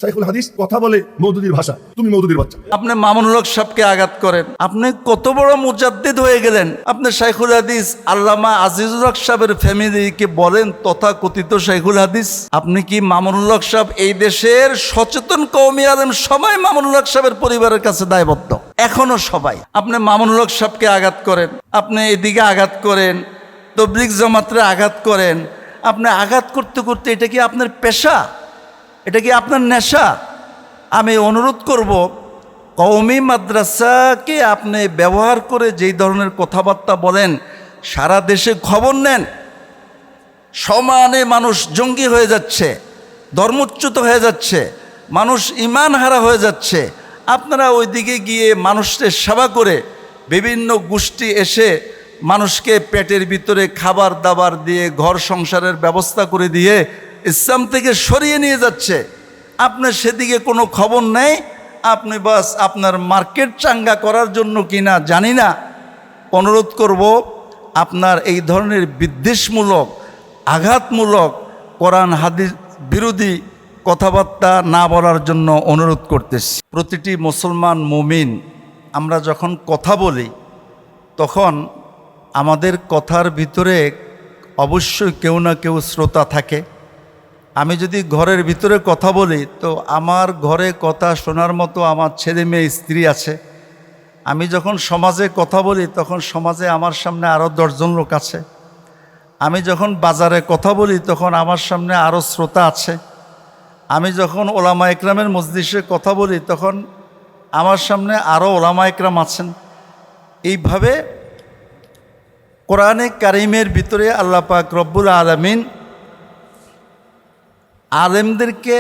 শাইখুল হাদিস কথা বলে মওদুদির ভাষা, তুমি মওদুদির বাচ্চা। আপনি মামুনুল হক সাহেবকে আঘাত করেন, আপনি কত বড় মুজাদ্দিদ হয়ে গেলেন। আপনি শাইখুল হাদিস আল্লামা আজিজুল হক সাহেবের ফ্যামিলিকে বলেন তথাকথিত শাইখুল হাদিস। আপনি কি মামুনুল হক সাহেব এই দেশের সচেতন কওমি আলেম সবাই মামুনুল হক সাহেবের পরিবারের কাছে দায়বদ্ধ, এখনো সবাই। আপনি মামুনুল হক সাহেবকে আঘাত করেন, আপনি এদিকে আঘাত করেন, তবলিগ জামাতরে আঘাত করেন। আপনি আঘাত করতে করতে এটা কি আপনার পেশা? এটা কি আপনার নেশা? আমি অনুরোধ করব, কওমি মাদ্রাসাকে আপনি ব্যবহার করে যেই ধরনের কথাবার্তা বলেন, সারা দেশে খবর নেন। সমানে মানুষ জঙ্গি হয়ে যাচ্ছে, ধর্মচ্যুত হয়ে যাচ্ছে, মানুষ ঈমান হারা হয়ে যাচ্ছে। আপনারা ওইদিকে গিয়ে মানুষের সেবা করে বিভিন্ন গোষ্ঠী এসে মানুষকে পেটের ভিতরে খাবার দাবার দিয়ে ঘর সংসারের ব্যবস্থা করে দিয়ে ইসলাম থেকে সরিয়ে নিয়ে যাচ্ছে। আপনার সেদিকে কোনো খবর নেই। আপনি বাস আপনার মার্কেট চাঙ্গা করার জন্য কিনা জানি না। অনুরোধ করব, আপনার এই ধরনের বিদ্বেষমূলক, আঘাতমূলক, কোরআন হাদিস বিরোধী কথাবার্তা না বলার জন্য অনুরোধ করতেছি। প্রতিটি মুসলমান মুমিন আমরা যখন কথা বলি, তখন আমাদের কথার ভিতরে অবশ্যই কেউ না কেউ শ্রোতা থাকে। আমি যদি ঘরের ভিতরে কথা বলি, তো আমার ঘরে কথা শোনার মতো আমার ছেলে মেয়ে স্ত্রী আছে। আমি যখন সমাজে কথা বলি, তখন সমাজে আমার সামনে আরও 10 জন লোক আছে। আমি যখন বাজারে কথা বলি, তখন আমার সামনে আরও শ্রোতা আছে। আমি যখন ওলামা একরামের মজলিসে কথা বলি, তখন আমার সামনে আরও ওলামা একরাম আছেন। এইভাবে কোরআনে কারিমের ভিতরে আল্লাহ পাক রব্বুল আলামিন আলেমদেরকে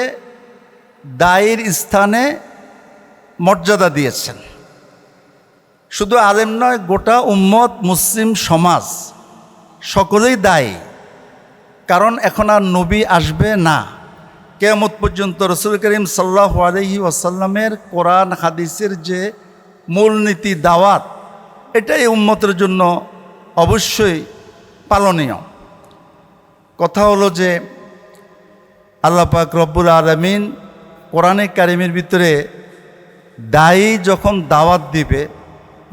দায়ীর স্থানে মর্যাদা দিয়েছেন। শুধু আলেম নয়, গোটা উম্মত মুসলিম সমাজ সকলেই দায়ী। কারণ এখন আর নবী আসবে না। কিয়ামত পর্যন্ত রাসূল করিম সাল্লাল্লাহু আলাইহি ওয়াসাল্লামের কোরআন হাদিসের যে মূলনীতি দাওয়াত, এটাই উম্মতের জন্য অবশ্যই পালনীয়। কথা হলো যে আল্লাহ পাক রব্বুল আলামিন কোরআনে কারিমের ভিতরে দায়ী যখন দাওয়াত দিবে,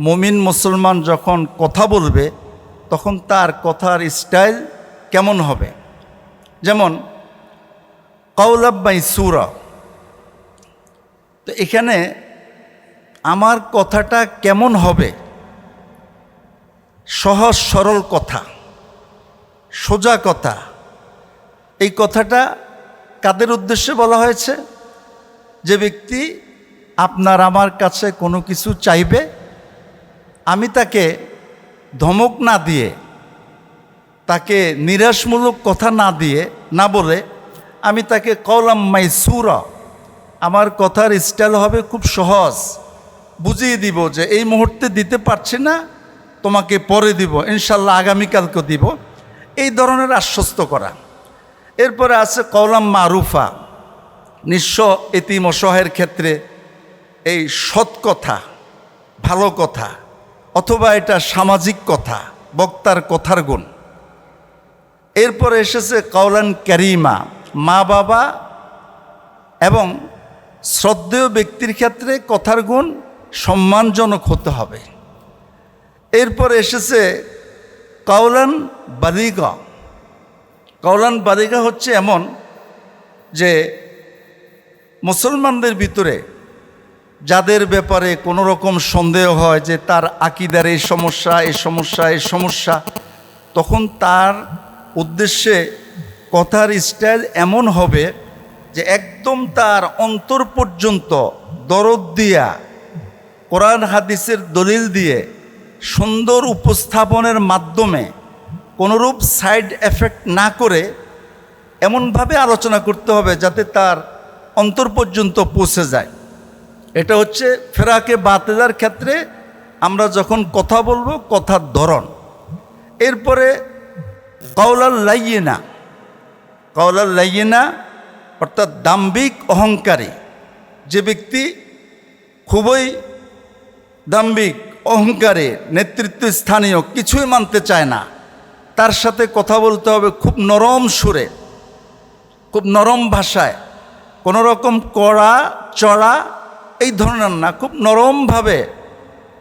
মুমিন মুসলমান যখন কথা বলবে, তখন তার কথার স্টাইল কেমন হবে। যেমন কাওলাব মাইসুরা, তো এখানে আমার কথাটা কেমন হবে? সহজ সরল কথা, সোজা কথা। এই কথাটা কাদের উদ্দেশ্যে বলা হয়েছে? যে ব্যক্তি আপনার আমার কাছে কোনো কিছু চাইবে, আমি তাকে ধমক না দিয়ে, তাকে নিরাশমূলক কথা না দিয়ে, না বলে, আমি তাকে কাওলাম মাইসুরা, আমার কথার স্টাইল হবে খুব সহজ, বুঝিয়ে দিব যে এই মুহূর্তে দিতে পারছি না, তোমাকে পরে দিব, ইনশাল্লাহ আগামীকালকে দিব, এই ধরনের আশ্বস্ত করা। এরপরে আছে কাওলাম মারুফা, নিঃস্ব এতিম অসহায়ের ক্ষেত্রে এই সৎ কথা, ভালো কথা, অথবা এটা সামাজিক কথা, বক্তার কথার গুণ। এরপরে এসেছে কাওলান কারিমা, মা বাবা এবং শ্রদ্ধেয় ব্যক্তির ক্ষেত্রে কথার গুণ সম্মানজনক হতে হবে। এরপরে এসেছে কাওলান বালিগা। কাওলান বালিগা হচ্ছে এমন যে মুসলমানদের ভিতরে যাদের ব্যাপারে কোনো রকম সন্দেহ হয় যে তার আকীদার এই সমস্যা, এই সমস্যা, এই সমস্যা, তখন তার উদ্দেশ্যে কথার স্টাইল এমন হবে যে একদম তার অন্তর পর্যন্ত দরদ দিয়া, কোরআন হাদিসের দলিল দিয়ে সুন্দর উপস্থাপনের মাধ্যমে কোনোরূপ সাইড এফেক্ট না করে এমনভাবে আলোচনা করতে হবে যাতে তার অন্তর পর্যন্ত পৌঁছে যায়। এটা হচ্ছে ফেরাকে বাতিলার ক্ষেত্রে আমরা যখন কথা বলবো, কথার ধরন। এরপরে কাওলাল লাইয়িনা। কাওলাল লাইয়িনা অর্থাৎ দাম্ভিক অহংকারী, যে ব্যক্তি খুবই দাম্ভিক, অহংকারী, নেতৃত্ব স্থানীয়, কিছুই মানতে চায় না, তার সাথে কথা বলতে হবে খুব নরম সুরে, খুব নরম ভাষায়, কোনো রকম কড়া চড়া এই ধরনের না, খুব নরমভাবে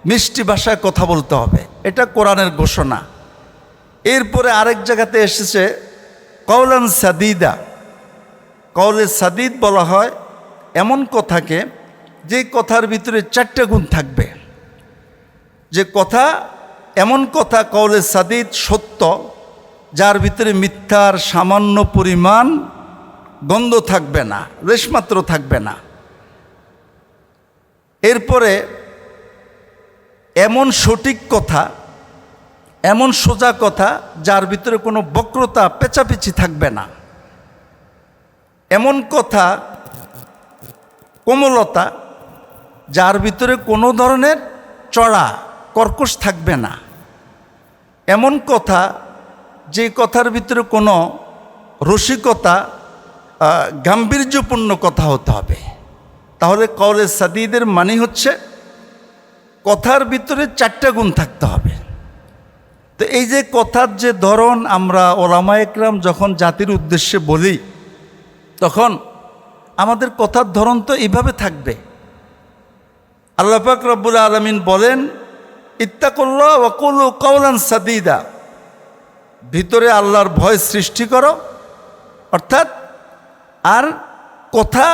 মিষ্টি ভাষায় কথা বলতে হবে, এটা কোরআনের ঘোষণা। এরপরে আরেক জায়গাতে এসেছে কওলান সাদিদা। কওলে সাদিদ বলা হয় এমন কথাকে যে কথার ভিতরে 4টে গুণ থাকবে, যে কথা এমন কথা কওলে সাদিদ সত্য, যার ভিতরে মিথ্যার সামান্য পরিমাণ গন্ধ থাকবে না, লেশমাত্র থাকবে না। এরপরে এমন সঠিক কথা, এমন সোজা কথা যার ভিতরে কোনো বক্রতা পেঁচাপিচি থাকবে না, এমন কথা কোমলতা যার ভিতরে কোনো ধরনের চড়া কর্কশ থাকবে না, এমন কথা যে কথার ভিতরে কোনো রসিকতা গাম্ভীর্যপূর্ণ কথা হতে হবে। তাহলে কওলে সাদিদের মানে হচ্ছে কথার ভিতরে 4টে গুণ থাকতে হবে। তো এই যে কথার যে ধরন, আমরা ওলামা একরাম যখন জাতির উদ্দেশ্যে বলি তখন আমাদের কথার ধরন তো এইভাবে থাকবে। আল্লাহ পাক রব্বুল আলামিন বলেন ইত্তাকুল্লাহ ওয়া কুলু কওলান সাদিদা, ভিতরে আল্লাহর ভয় সৃষ্টি করো, অর্থাৎ আর কথা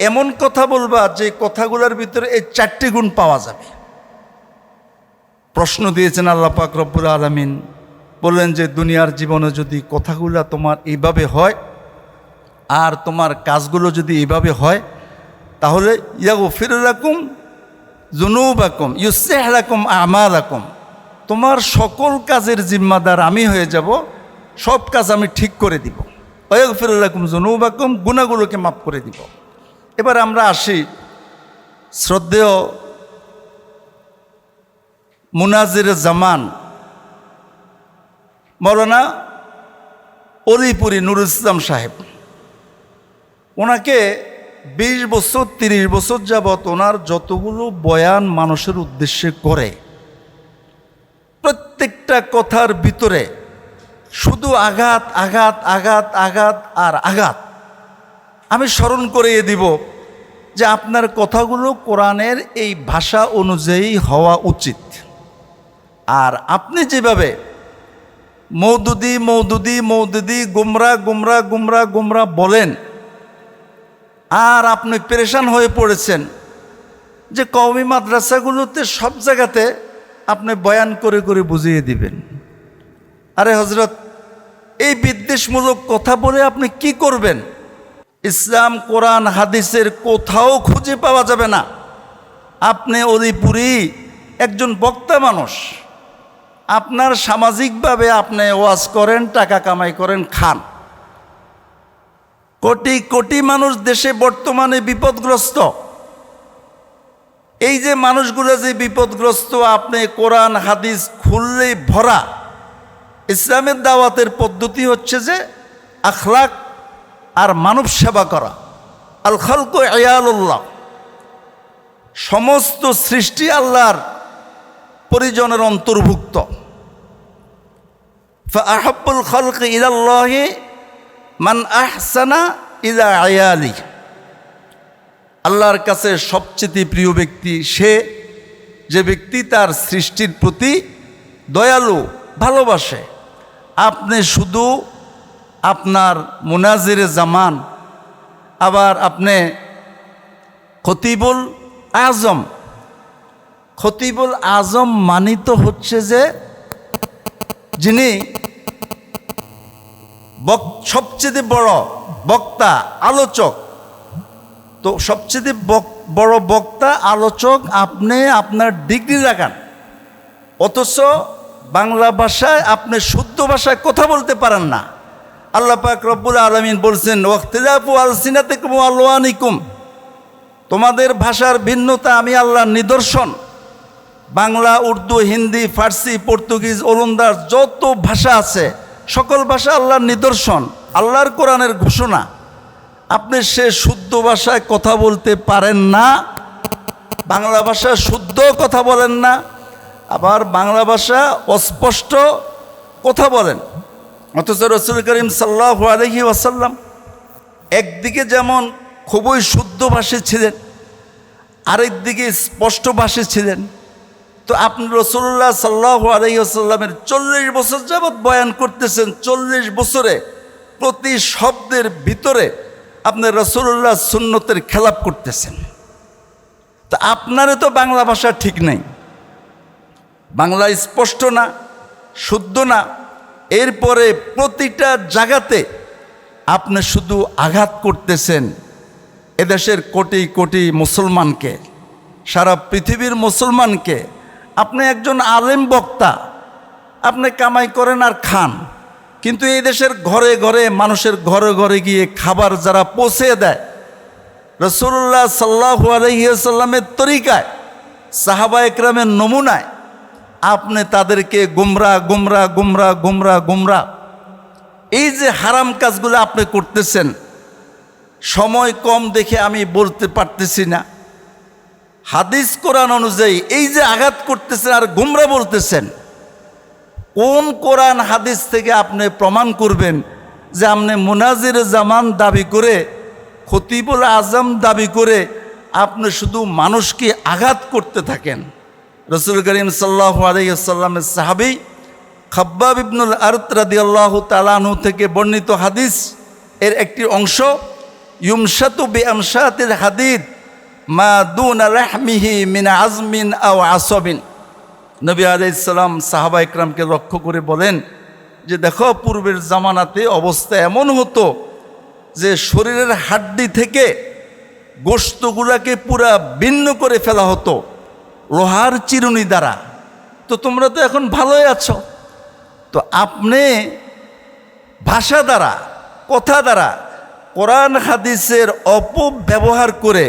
এমন কথা বলবা যে কথাগুলোর ভিতরে এই 4টে গুণ পাওয়া যাবে। প্রশ্ন দিয়েছেন আল্লাহ পাক রব্বুল আলামিন, বললেন যে দুনিয়ার জীবনে যদি কথাগুলো তোমার এইভাবে হয় আর তোমার কাজগুলো যদি এইভাবে হয়, তাহলে ইয়াগফির লাকুম যুনুবাকুম ইউসলিহ লাকুম আমালাকুম, তোমার সকল কাজের জিম্মাদার আমি হয়ে যাব, সব কাজ আমি ঠিক করে দিব। ওয়াগফির লাকুম যুনুবাকুম, গুনাহগুলোকে মাফ করে দিব। এবার আমরা আসি শ্রদ্ধেয় মুনাজির জামান মৌলানা অলিপুরি নুরুল ইসলাম সাহেব। ওনাকে 20 বছর 30 বছর যাবৎ ওনার যতগুলো বয়ান মানুষের উদ্দেশ্যে করে, প্রত্যেকটা কথার ভিতরে শুধু আঘাত আঘাত আঘাত আঘাত আর আঘাত। আমি স্মরণ করিয়ে দিব যে আপনার কথাগুলো কোরআনের এই ভাষা অনুযায়ী হওয়া উচিত। আর আপনি যেভাবে মৌদুদি মৌদুদি মৌদুদি গুমরা গুমরা গুমরা গুমরা বলেন, আর আপনি পেরেশান হয়ে পড়েছেন যে কওমি মাদ্রাসাগুলোতে সব জায়গাতে আপনি বয়ান করে করে বুঝিয়ে দিবেন। আরে হজরত, এই বিদ্বেষমূলক কথা বলে আপনি কি করবেন? ইসলাম কোরআন হাদিসের কোথাও খুঁজে পাওয়া যাবে না। আপনি অলিপুরি একজন বক্তা মানুষ, আপনার সামাজিকভাবে আপনি ওয়াজ করেন, টাকা কামাই করেন, খান। কোটি কোটি মানুষ দেশে বর্তমানে বিপদগ্রস্ত। এই যে মানুষগুলো যে বিপদগ্রস্ত, আপনি কোরআন হাদিস খুললেই ভরা। ইসলামের দাওয়াতের পদ্ধতি হচ্ছে যে আখলাক আর মানব সেবা করা। আল খালকু ইয়ালুল্লাহ, সমস্ত সৃষ্টি আল্লাহর পরিজনের অন্তর্ভুক্ত। ফাআহাব্বুল খালকি ইলাল্লাহি মান আহসানা ইলা আয়ালি, আল্লাহর কাছে সবচেয়ে প্রিয় ব্যক্তি সে যে ব্যক্তি তার সৃষ্টির প্রতি দয়ালু, ভালোবাসে। আপনি শুধু আপনার মুনাজিরে জামান, আবার আপনি খতিবুল আজম। খতিবুল আজম মানিত হচ্ছে যে যিনি সবচেয়ে বড় বক্তা, আলোচক। তো সবচেয়ে বড় বক্তা, আলোচক আপনি আপনার ডিগ্রি লাগান, অথচ বাংলা ভাষায় আপনি শুদ্ধ ভাষায় কথা বলতে পারেন না। আল্লাহ পাক রব্বুল আলামিন বলছেন ওয়াখতিলাফু আলসিনাতিকুম ওয়া আলওয়ানিকুম, তোমাদের ভাষার ভিন্নতা আমি আল্লাহর নিদর্শন। বাংলা, উর্দু, হিন্দি, ফার্সি, পর্তুগিজ, ওলন্দাজ যত ভাষা আছে সকল ভাষা আল্লাহর নিদর্শন, আল্লাহর কোরআনের ঘোষণা। আপনি সে শুদ্ধ ভাষায় কথা বলতে পারেন না, বাংলা ভাষা শুদ্ধ কথা বলেন না, আবার বাংলা ভাষা অস্পষ্ট কথা বলেন। অথচ রাসূল করিম সাল্লাল্লাহু আলাইহি ওয়াসাল্লাম একদিকে যেমন খুবই শুদ্ধভাষী ছিলেন, আরেক দিকে স্পষ্টভাষী ছিলেন। তো আপনি রাসূলুল্লাহ সাল্লাল্লাহু আলাইহি ওয়াসাল্লামের 40 বছর যাবৎ বয়ান করতেছেন, 40 বছরে প্রতি শব্দের ভিতরে আপনি রাসূলুল্লাহ সুন্নতের খেলাপ করতেছেন। তা আপনারও তো বাংলা ভাষা ঠিক নেই, বাংলা স্পষ্ট না, শুদ্ধ না। এরপরে প্রতিটা জায়গাতে আপনি শুধু আঘাত করতেছেন এদেশের কোটি কোটি মুসলমানকে, সারা পৃথিবীর মুসলমানকে। আপনি একজন আলেম বক্তা, আপনি কামাই করেন আর খান, কিন্তু এই দেশের ঘরে ঘরে, মানুষের ঘরে ঘরে গিয়ে খাবার যারা পৌঁছে দেয় রাসূলুল্লাহ সাল্লাল্লাহু আলাইহি ওয়াসাল্লামের তরিকায়, সাহাবা একরামের নমুনায়, আপনি তাদেরকে গুমরা গুমরা গুমরা গুমরা গুমরা, এই যে হারাম কাজগুলো আপনি করতেছেন, সময় কম দেখে আমি বলতে পারতেছি না। হাদিস কোরআন অনুযায়ী এই যে আঘাত করতেছেন আর গুমরা বলতেছেন, কোন কোরআন হাদিস থেকে আপনি প্রমাণ করবেন যে আপনি মুনাজির জামান দাবি করে, খতিবুল আজম দাবি করে আপনি শুধু মানুষকে আঘাত করতে থাকেন? রাসূল করিম সাল্লাল্লাহু আলাইহি ওয়াসাল্লামের সাহাবী খাব্বাব ইবনুল আরত রাদিয়াল্লাহু তাআলা আনহু থেকে বর্ণিত হাদিস এর একটি অংশ, ইউমশাতু বিআমশাতিল হাদিদ মা দুনা রাহমিহি মিন আজমিন আও আসবিন। নবী আলাইহিস সালাম সাহাবা ইকরামকে লক্ষ্য করে বলেন যে দেখো, পূর্বের জামানাতে অবস্থা এমন হতো যে শরীরের হাড্ডি থেকে গোশতগুলাকে পুরা ভিন্ন করে ফেলা হতো লোহার চিরুনি দ্বারা। তো তোমরা তো এখন ভালোই আছো, তো আপনি ভাষা দ্বারা, কথা দ্বারা কোরআন হাদিসের অপব্যবহার করে